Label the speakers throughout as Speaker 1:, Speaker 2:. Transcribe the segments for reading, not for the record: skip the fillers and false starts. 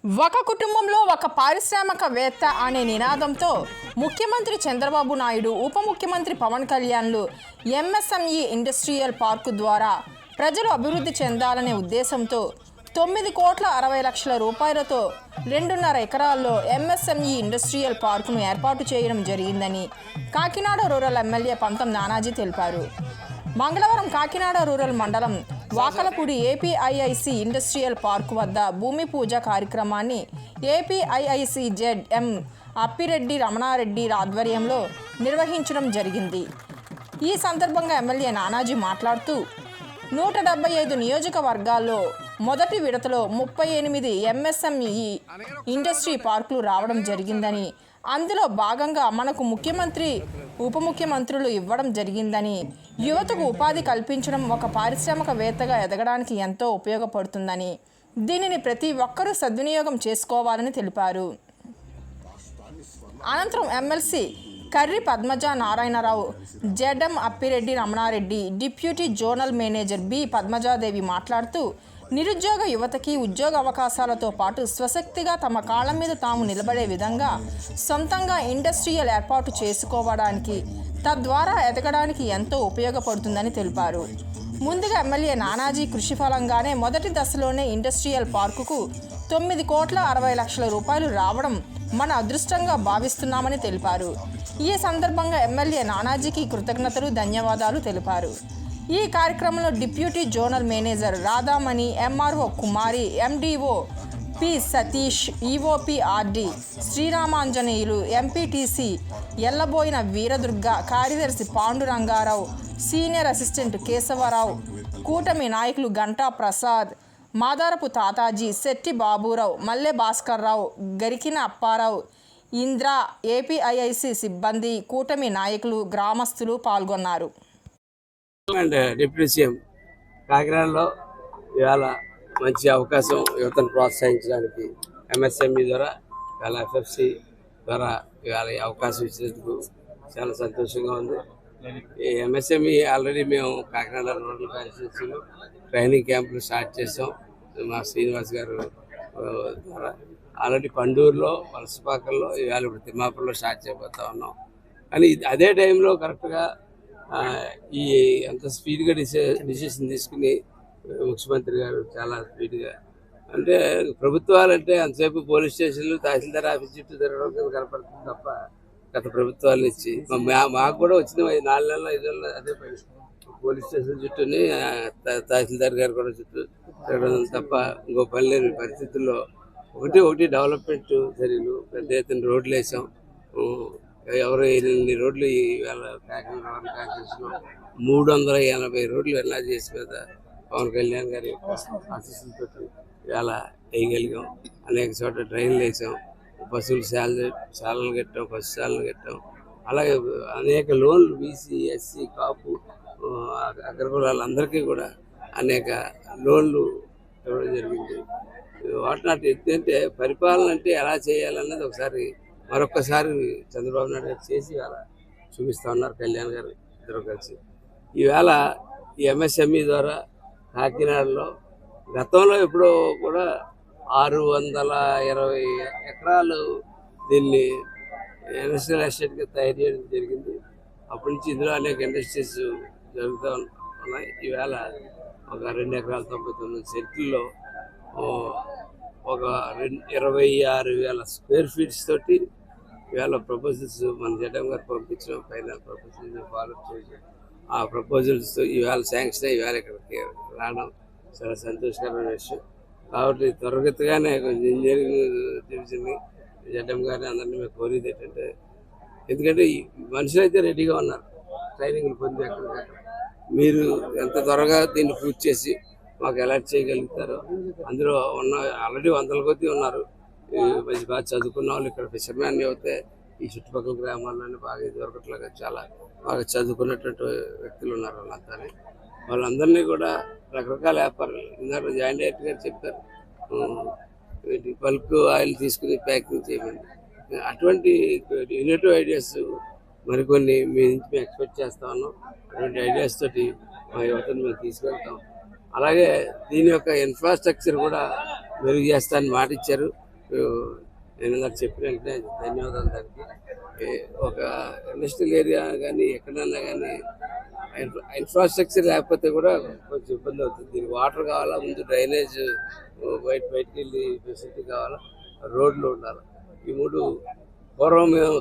Speaker 1: ఒక కుటుంబంలో ఒక పారిశ్రామికవేత్త అనే నినాదంతో ముఖ్యమంత్రి చంద్రబాబు నాయుడు, ఉప ముఖ్యమంత్రి పవన్ కళ్యాణ్లు ఎంఎస్ఎంఈ ఇండస్ట్రియల్ పార్కు ద్వారా ప్రజలు అభివృద్ధి చెందాలనే ఉద్దేశంతో 9,60,00,000 రూపాయలతో 2.5 ఎకరాల్లో ఎంఎస్ఎంఈ ఇండస్ట్రియల్ పార్కును ఏర్పాటు చేయడం జరిగిందని కాకినాడ రూరల్ ఎమ్మెల్యే పంతం నానాజీ తెలిపారు. మంగళవారం కాకినాడ రూరల్ మండలం వాకలపూడి ఏపీఐఐసి ఇండస్ట్రియల్ పార్క్ వద్ద భూమి పూజ కార్యక్రమాన్ని ఏపీఐఐసి జెడ్.ఎం. అప్పిరెడ్డి రమణారెడ్డి ఆధ్వర్యంలో నిర్వహించడం జరిగింది. ఈ సందర్భంగా ఎమ్మెల్యే నానాజీ మాట్లాడుతూ 175 నియోజకవర్గాల్లో మొదటి విడతలో 38 ఎంఎస్ఎంఈ ఇండస్ట్రీ పార్కులు రావడం జరిగిందని, అందులో భాగంగా మనకు ముఖ్యమంత్రి, ఉప ముఖ్యమంత్రులు ఇవ్వడం జరిగిందని, యువతకు ఉపాధి కల్పించడం ఒక పారిశ్రామికవేత్తగా ఎదగడానికి ఎంతో ఉపయోగపడుతుందని, దీనిని ప్రతి ఒక్కరూ సద్వినియోగం చేసుకోవాలని తెలిపారు. అనంతరం MLC Karri Padmaja Narayana Rao, ZM. Appireddy Ramanareddy, deputy zonal manager B. Padmaja Devi మాట్లాడుతూ నిరుద్యోగ యువతకి ఉద్యోగ అవకాశాలతో పాటు స్వశక్తిగా తమ కాళ్ల మీద తాము నిలబడే విధంగా సొంతంగా ఇండస్ట్రియల్ ఏర్పాటు చేసుకోవడానికి, తద్వారా ఎదగడానికి ఎంతో ఉపయోగపడుతుందని తెలిపారు. ముందుగా ఎమ్మెల్యే నానాజీ కృషి ఫలంగానే మొదటి దశలోనే ఇండస్ట్రియల్ పార్కుకు 9,60,00,000 రూపాయలు రావడం మన అదృష్టంగా భావిస్తున్నామని తెలిపారు. ఈ సందర్భంగా ఎమ్మెల్యే నానాజీకి కృతజ్ఞతలు, ధన్యవాదాలు తెలిపారు. ఈ కార్యక్రమంలో deputy zonal manager Radhamani, MRO Kumari, MDO P Satish, EOP RD Sriramanjaneyulu, MPTC Yellaboina Veeradurga, కార్యదర్శి పాండురంగారావు, సీనియర్ అసిస్టెంట్ కేశవరావు, కూటమి నాయకులు గంటా ప్రసాద్, మాదారపు తాతాజీ, శెట్టి బాబురావు, మల్లె భాస్కర్రావు, గరికిన అప్పారావు, ఇంద్ర, ఏపీఐఐసి సిబ్బంది, కూటమి నాయకులు, గ్రామస్తులు పాల్గొన్నారు.
Speaker 2: డిప్యూటీ సీఎం కాకినాడలో ఇవాళ మంచి అవకాశం యువతను ప్రోత్సహించడానికి ఎంఎస్ఎంఈ ద్వారా, ఇవాళ ఎఫ్ఎఫ్సి ద్వారా ఇవాళ ఈ అవకాశం ఇచ్చినందుకు చాలా సంతోషంగా ఉంది. ఈ ఎంఎస్ఎంఈ ఆల్రెడీ మేము కాకినాడ రూరల్ కాన్స్టిట్యూన్సీలో ట్రైనింగ్ క్యాంపులు స్టార్ట్ చేసాం. మా శ్రీనివాస్ గారు ద్వారా ఆల్రెడీ పండూరులో, వలసపాకల్లో, ఇవాళ ఇప్పుడు తిమ్మాపురంలో స్టార్ట్ చేయబోతా ఉన్నాం. కానీ అదే టైంలో కరెక్ట్గా ఈ అంత స్పీడ్గా డిసిషన్ తీసుకుని ముఖ్యమంత్రి గారు చాలా స్పీడ్గా, అంటే ప్రభుత్వాలంటే అంతసేపు పోలీస్ స్టేషన్లు, తహసీల్దార్ ఆఫీస్ చుట్టూ తిరగడం కనపడుతుంది తప్ప గత ప్రభుత్వాల నుంచి మాకు కూడా వచ్చిన 4 నెలలు 5 నెలలు అదే పని. పోలీస్ స్టేషన్ చుట్టూనే తహసీల్దార్ గారు కూడా చుట్టూ తిరగడం తప్ప ఇంకో పని లేని పరిస్థితుల్లో ఒకటి డెవలప్మెంట్ చర్యలు, పెద్ద ఎత్తున రోడ్లు వేసాం. ఎవరు 8 రోడ్లు ఇవాళ కాకినాడ కాన్స్టిట్యూన్సీలో 380 రోడ్లు ఎలా చేసి మీద పవన్ కళ్యాణ్ గారి ఆశీస్సులతో ఇవాళ వేయగలిగాం. అనేక చోట్ల డ్రైన్లు వేసాం, పశువుల శాలలు కట్టాం, పశు శాలలు కట్టాం. అలాగే అనేక లోన్లు బీసీ, ఎస్సీ, కాపు, అగ్రకులాలందరికీ కూడా అనేక లోన్లు ఇవ్వడం జరిగింది. వాటినాటి ఏంటంటే పరిపాలన అంటే ఎలా చేయాలన్నది మరొకసారి చంద్రబాబు నాయుడు గారు చేసి ఇవాళ చూపిస్తూ ఉన్నారు. కళ్యాణ్ గారు ఇద్దరు కలిసి ఈవేళ ఈ ఎంఎస్ఎంఈ ద్వారా కాకినాడలో గతంలో ఎప్పుడో కూడా 620 ఎకరాలు దీన్ని ఇండస్ట్రియల్ ఎస్టేట్గా తయారు చేయడం జరిగింది. అప్పటి నుంచి ఇందులో అనేక ఇండస్ట్రీస్ జరుగుతూ ఉన్నాయి. ఈవేళ ఒక 2 ఎకరాల 99 సెంట్లలో ఒక 26,000 స్క్వేర్ ఫీట్స్ తోటి ఇవాళ ప్రపోజల్స్ మన జగన్ గారు పంపించడం, పైన ప్రపోజల్స్ ఫాలో చేసి ఆ ప్రపోజల్స్ ఇవాళ శాంక్షన్ ఇవాళ ఇక్కడికి రావడం చాలా సంతోషకరమైన విషయం. కాబట్టి త్వరగతిగానే కొంచెం ఇంజనీరింగ్ డివిజన్ని జగన్ గారిని అందరినీ మేము కోరేది ఏంటంటే, ఎందుకంటే ఈ మనుషులు అయితే రెడీగా ఉన్నారు ట్రైనింగ్లు పొంది ఎక్కడికక్కడ. మీరు ఎంత త్వరగా దీన్ని పూర్తి చేసి మాకు అలర్ట్ చేయగలుగుతారో, అందులో ఉన్న ఆల్రెడీ 100 కొద్దీ ఉన్నారు. మంచి బాగా చదువుకున్న వాళ్ళు ఇక్కడ ఫిషర్మ్యాన్ అయితే ఈ చుట్టుపక్కల గ్రామాల్లోనే బాగా దొరకట్లాగా చాలా బాగా చదువుకున్నటువంటి వ్యక్తులు ఉన్నారు. వాళ్ళందరినీ కూడా రకరకాల వ్యాపారాలు ఇందాక జాయింట్ డైరెక్టర్ గారు చెప్పారు, బల్క్ ఆయిల్ తీసుకుని ప్యాకింగ్ చేయమని. అటువంటి ఇన్నోవేటివ్ ఐడియాస్ మరికొన్ని మీ నుంచి మేము ఎక్స్పెక్ట్ చేస్తా ఉన్నాం. అటువంటి ఐడియాస్ తోటి మా యువతను మేము తీసుకెళ్తాం. అలాగే దీని యొక్క ఇన్ఫ్రాస్ట్రక్చర్ కూడా మెరుగు చేస్తానని మాట ఇచ్చారు. నేను నాకు చెప్పిన వెంటనే ధన్యవాదాలు దానికి. ఒక ఇండస్ట్రియల్ ఏరియా కానీ ఎక్కడన్నా కానీ ఇన్ఫ్రాస్ట్రక్చర్ లేకపోతే కూడా కొంచెం ఇబ్బంది అవుతుంది. దీనికి వాటర్ కావాలా, ముందు డ్రైనేజ్ బయటకు వెళ్ళి ఫెసిలిటీ కావాలా, రోడ్లు ఉండాలి. ఈ మూడు పూర్వం మేము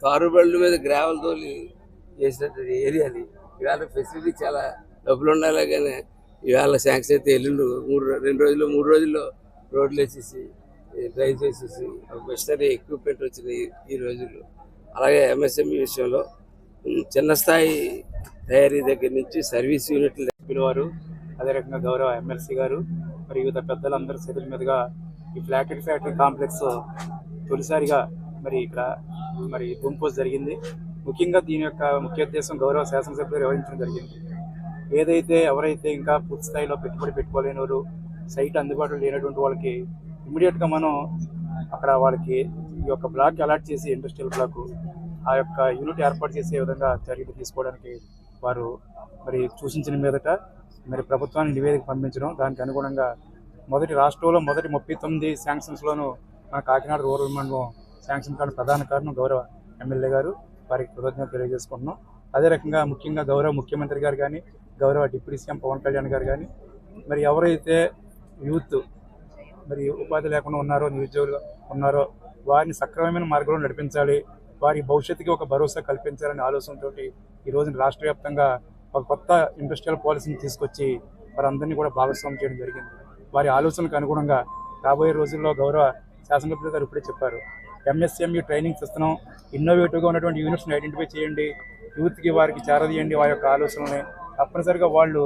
Speaker 2: తారుబళ్ళ మీద గ్రావెల్ తోలి చేసినటువంటి ఏరియాని ఇవాళ ఫెసిలిటీ చాలా డబ్బులు ఉండాలి. కానీ ఇవాళ శాంక్షన్ అయితే ఎల్లుండు 3 రోజుల్లో రోడ్లు వేసేసి డ్రైవ్ చేసేసి మెషినరీ ఎక్విప్మెంట్ వచ్చినాయి ఈ రోజుల్లో. అలాగే ఎంఎస్ఎంఈ విషయంలో చిన్న స్థాయి తయారీ దగ్గర నుంచి సర్వీస్ యూనిట్లు
Speaker 3: వారు, అదే రకంగా గౌరవ ఎమ్మెల్సీ గారు మరియు వివిధ పెద్దలందరి చేతుల మీదుగా ఈ ఫ్యాక్టరీ కాంప్లెక్స్ తొలిసారిగా ఇక్కడ గుంపు జరిగింది. ముఖ్యంగా దీని యొక్క ముఖ్య ఉద్దేశం గౌరవ శాసనసభ్యులు వివరించడం జరిగింది. ఎవరైతే ఇంకా పూర్తి స్థాయిలో పెట్టుబడి పెట్టుకోలేని వారు, సైట్ అందుబాటులో లేనటువంటి వాళ్ళకి ఇమ్మీడియట్గా మనం అక్కడ వాళ్ళకి ఈ యొక్క బ్లాక్ అలాట్ చేసి ఇండస్ట్రియల్ బ్లాక్ ఆ యొక్క యూనిట్ ఏర్పాటు చేసే విధంగా చర్యలు తీసుకోవడానికి వారు సూచించిన మీదట ప్రభుత్వానికి నివేదిక పంపించడం, దానికి అనుగుణంగా రాష్ట్రంలో మొదటి 39 శాంక్షన్స్లోనూ మన కాకినాడ రూరల్ మండలం శాంక్షన్ కావడం ప్రధాన కారణం గౌరవ ఎమ్మెల్యే గారు. వారికి కృతజ్ఞతలు తెలియజేసుకుంటున్నాం. అదే రకంగా ముఖ్యంగా గౌరవ ముఖ్యమంత్రి గారు కానీ, గౌరవ డిప్యూటీ సీఎం పవన్ కళ్యాణ్ గారు కానీ ఎవరైతే యూత్ ఉపాధి లేకుండా ఉన్నారో, నిరుద్యోగులు ఉన్నారో వారిని సక్రమమైన మార్గంలో నడిపించాలి, వారి భవిష్యత్తుకి ఒక భరోసా కల్పించాలనే ఆలోచనతో ఈ రోజున రాష్ట్ర వ్యాప్తంగా ఒక కొత్త ఇండస్ట్రియల్ పాలసీని తీసుకొచ్చి వారందరినీ కూడా భాగస్వామ్యం చేయడం జరిగింది. వారి ఆలోచనలకు అనుగుణంగా రాబోయే రోజుల్లో గౌరవ శాసనసభ్యులు గారు ఇప్పుడే చెప్పారు, ఎంఎస్ఎంఈ ట్రైనింగ్స్ ఇస్తున్నాం, ఇన్నోవేటివ్గా ఉన్నటువంటి యూనిట్స్ని ఐడెంటిఫై చేయండి, యూత్కి వారికి చేరదీయండి వారి యొక్క ఆలోచనల్ని. తప్పనిసరిగా వాళ్ళు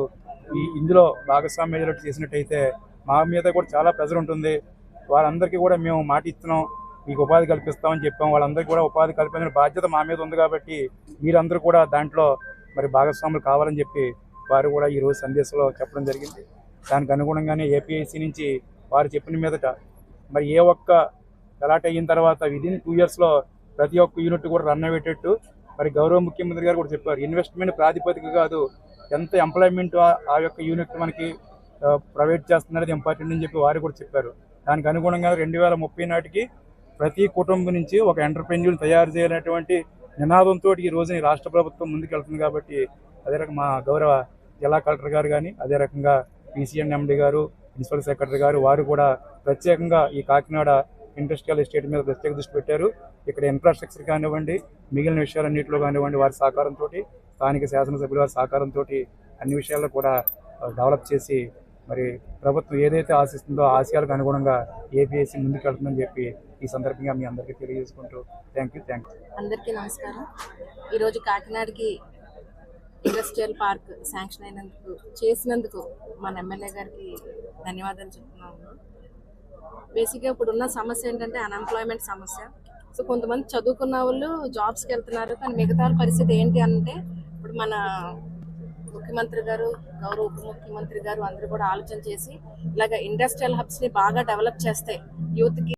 Speaker 3: ఇందులో భాగస్వామ్యం చేసినట్టయితే మా మీద కూడా చాలా ప్రెజర్ ఉంటుంది. వారందరికీ కూడా మేము మాట ఇస్తున్నాం, మీకు ఉపాధి కల్పిస్తామని చెప్పాం. వాళ్ళందరికీ కూడా ఉపాధి కల్పించిన బాధ్యత మా మీద ఉంది కాబట్టి మీరందరూ కూడా దాంట్లో భాగస్వాములు కావాలని చెప్పి వారు కూడా ఈరోజు సందేశంలో చెప్పడం జరిగింది. దానికి అనుగుణంగానే ఏపీఐసి నుంచి వారు చెప్పిన మీదట ఏ ఒక్క అలాట్ అయిన తర్వాత విదిన్ 2 yearsలో ప్రతి ఒక్క యూనిట్ కూడా రన్ అయ్యేటట్టు గౌరవ ముఖ్యమంత్రి గారు కూడా చెప్పారు. ఇన్వెస్ట్మెంట్ ప్రాతిపదిక కాదు, ఎంత ఎంప్లాయ్మెంట్ ఆ యొక్క యూనిట్ మనకి ప్రొవైడ్ చేస్తున్నది ఇంపార్టెంట్ అని చెప్పి వారు కూడా చెప్పారు. దానికి అనుగుణంగా 2030 నాటికి ప్రతి కుటుంబం నుంచి ఒక ఎంటర్ప్రెన్యూర్ తయారు చేయాలనేటువంటి నినాదంతో ఈ రోజున రాష్ట్ర ప్రభుత్వం ముందుకెళ్తుంది. కాబట్టి అదే రకంగా మా గౌరవ జిల్లా కలెక్టర్ గారు కానీ, అదే రకంగా PCNMD గారు, ప్రిన్సిపల్ సెక్రటరీ గారు వారు కూడా ప్రత్యేకంగా ఈ కాకినాడ ఇండస్ట్రియల్ ఎస్టేట్ మీద ప్రత్యేక దృష్టి పెట్టారు. ఇక్కడ ఇన్ఫ్రాస్ట్రక్చర్ కానివ్వండి, మిగిలిన విషయాలన్నింటిలో కానివ్వండి వారి సహకారంతో, స్థానిక శాసనసభ్యుల వారి సహకారంతో అన్ని విషయాల్లో కూడా డెవలప్ చేసి ప్రభుత్వం ఏదైతే ఆశిస్తుందో ఆశయాలకు అనుగుణంగా ఏపీఎస్సీ ముందుకెళ్తుందని చెప్పి ఈ సందర్భంగా మీ అందరికీ తెలియజేసుకుంటూ థ్యాంక్ యూ.
Speaker 4: అందరికీ నమస్కారం. ఈరోజు కాకినాడకి ఇండస్ట్రియల్ పార్క్ శాంక్షన్ చేసినందుకు మన ఎమ్మెల్యే గారికి ధన్యవాదాలు చెప్తున్నాము. బేసిక్గా ఇప్పుడున్న సమస్య ఏంటంటే అన్ఎంప్లాయ్మెంట్ సమస్య. సో కొంతమంది చదువుకున్న వాళ్ళు జాబ్స్కి వెళ్తున్నారు, కానీ మిగతా పరిస్థితి ఏంటి అంటే ఇప్పుడు మన ముఖ్యమంత్రి గారు, గౌరవ ఉప ముఖ్యమంత్రి గారు అందరూ కూడా ఆలోచన చేసి ఇలాగ ఇండస్ట్రియల్ హబ్స్ని బాగా డెవలప్ చేస్తే యూత్కి